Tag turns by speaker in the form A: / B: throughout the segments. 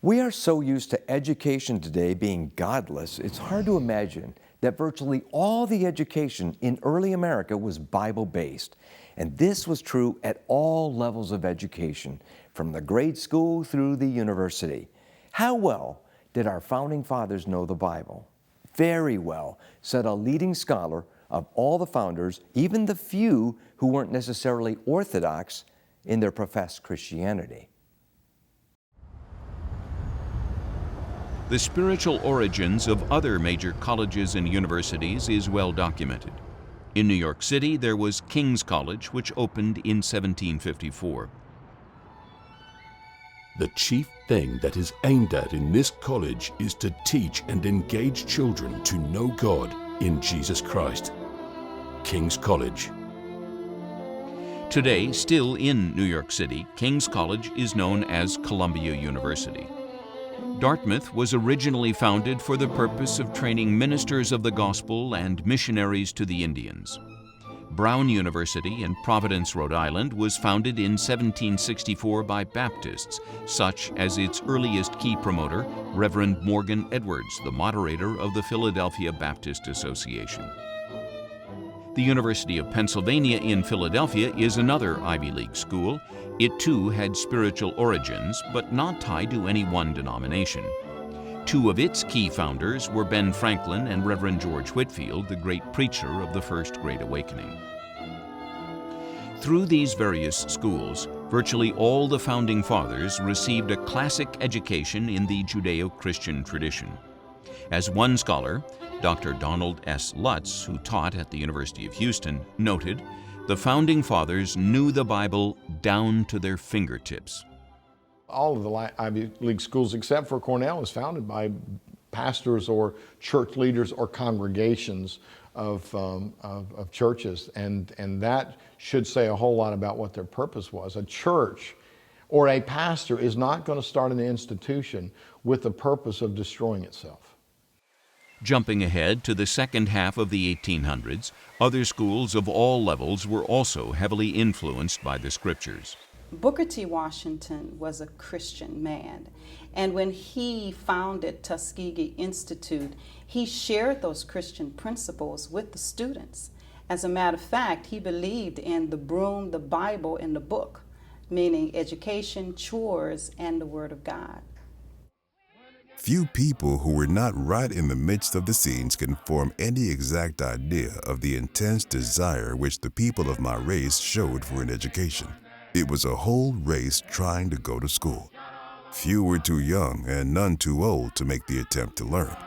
A: We are so used to education today being godless, it's hard to imagine that virtually all the education in early America was Bible-based. And this was true at all levels of education, from the grade school through the university. How well did our founding fathers know the Bible? Very well, said a leading scholar of all the founders, even the few who weren't necessarily orthodox in their professed Christianity.
B: The spiritual origins of other major colleges and universities is well documented. In New York City, there was King's College, which opened in 1754.
C: The chief thing that is aimed at in this college is to teach and engage children to know God in Jesus Christ. King's College.
B: Today, still in New York City, King's College is known as Columbia University. Dartmouth was originally founded for the purpose of training ministers of the gospel and missionaries to the Indians. Brown University in Providence, Rhode Island, was founded in 1764 by Baptists, such as its earliest key promoter, Reverend Morgan Edwards, the moderator of the Philadelphia Baptist Association. The University of Pennsylvania in Philadelphia is another Ivy League school. It too had spiritual origins, but not tied to any one denomination. Two of its key founders were Ben Franklin and Reverend George Whitefield, the great preacher of the First Great Awakening. Through these various schools, virtually all the founding fathers received a classic education in the Judeo-Christian tradition. As one scholar, Dr. Donald S. Lutz, who taught at the University of Houston, noted, the founding fathers knew the Bible down to their fingertips.
D: All of the Ivy League schools except for Cornell is founded by pastors or church leaders or congregations of churches, and that should say a whole lot about what their purpose was. A church or a pastor is not going to start an institution with the purpose of destroying itself.
B: Jumping ahead to the second half of the 1800s, other schools of all levels were also heavily influenced by the Scriptures.
E: Booker T. Washington was a Christian man, and when he founded Tuskegee Institute, he shared those Christian principles with the students. As a matter of fact, he believed in the broom, the Bible, and the book, meaning education, chores, and the Word of God.
F: Few people who were not right in the midst of the scenes can form any exact idea of the intense desire which the people of my race showed for an education. It was a whole race trying to go to school. Few were too young and none too old to make the attempt to learn.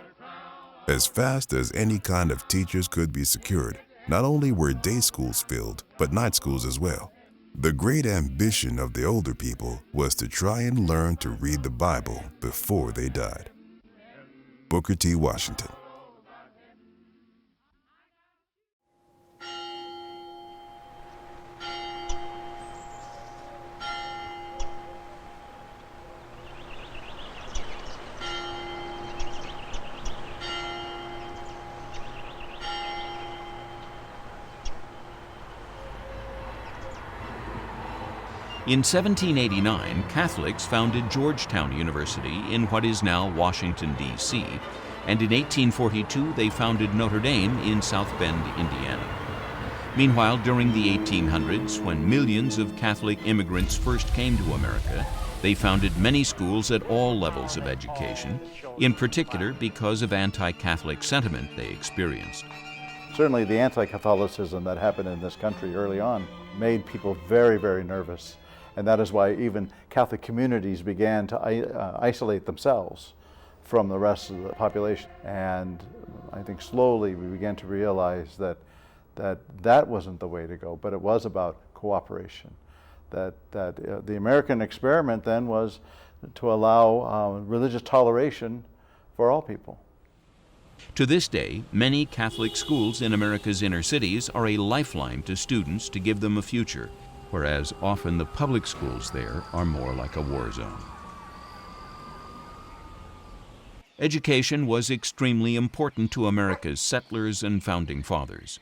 F: As fast as any kind of teachers could be secured, not only were day schools filled, but night schools as well. The great ambition of the older people was to try and learn to read the Bible before they died. Booker T. Washington.
B: In 1789, Catholics founded Georgetown University in what is now Washington, D.C., and in 1842 they founded Notre Dame in South Bend, Indiana. Meanwhile, during the 1800s, when millions of Catholic immigrants first came to America, they founded many schools at all levels of education, in particular because of anti-Catholic sentiment they experienced.
G: Certainly the anti-Catholicism that happened in this country early on made people very, very nervous. And that is why even Catholic communities began to isolate themselves from the rest of the population. And I think slowly we began to realize that wasn't the way to go, but it was about cooperation. That the American experiment then was to allow religious toleration for all people.
B: To this day, many Catholic schools in America's inner cities are a lifeline to students to give them a future, whereas often the public schools there are more like a war zone. Education was extremely important to America's settlers and founding fathers.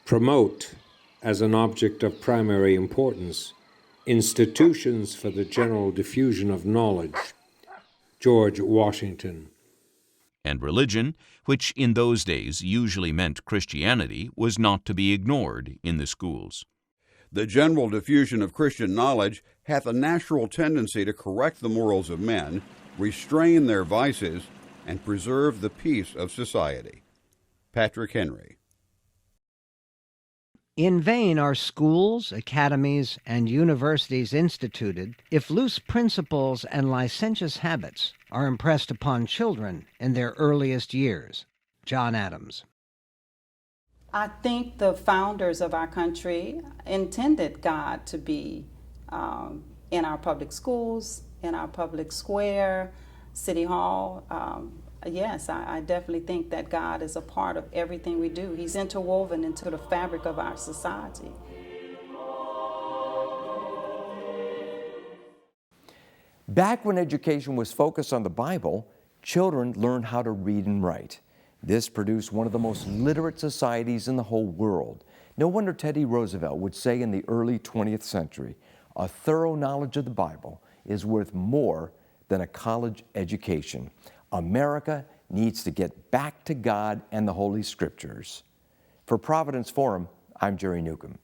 H: Promote, as an object of primary importance, institutions for the general diffusion of knowledge, George Washington.
B: And religion, which in those days usually meant Christianity, was not to be ignored in the schools.
I: The general diffusion of Christian knowledge hath a natural tendency to correct the morals of men, restrain their vices, and preserve the peace of society. Patrick Henry.
J: In vain are schools, academies, and universities instituted if loose principles and licentious habits are impressed upon children in their earliest years. John Adams.
E: I think the founders of our country intended God to be in our public schools, in our public square, City Hall. Yes, I definitely think that God is a part of everything we do. He's interwoven into the fabric of our society.
A: Back when education was focused on the Bible, children learned how to read and write. This produced one of the most literate societies in the whole world. No wonder Teddy Roosevelt would say in the early 20th century, a thorough knowledge of the Bible is worth more than a college education. America needs to get back to God and the Holy Scriptures. For Providence Forum, I'm Jerry Newcomb.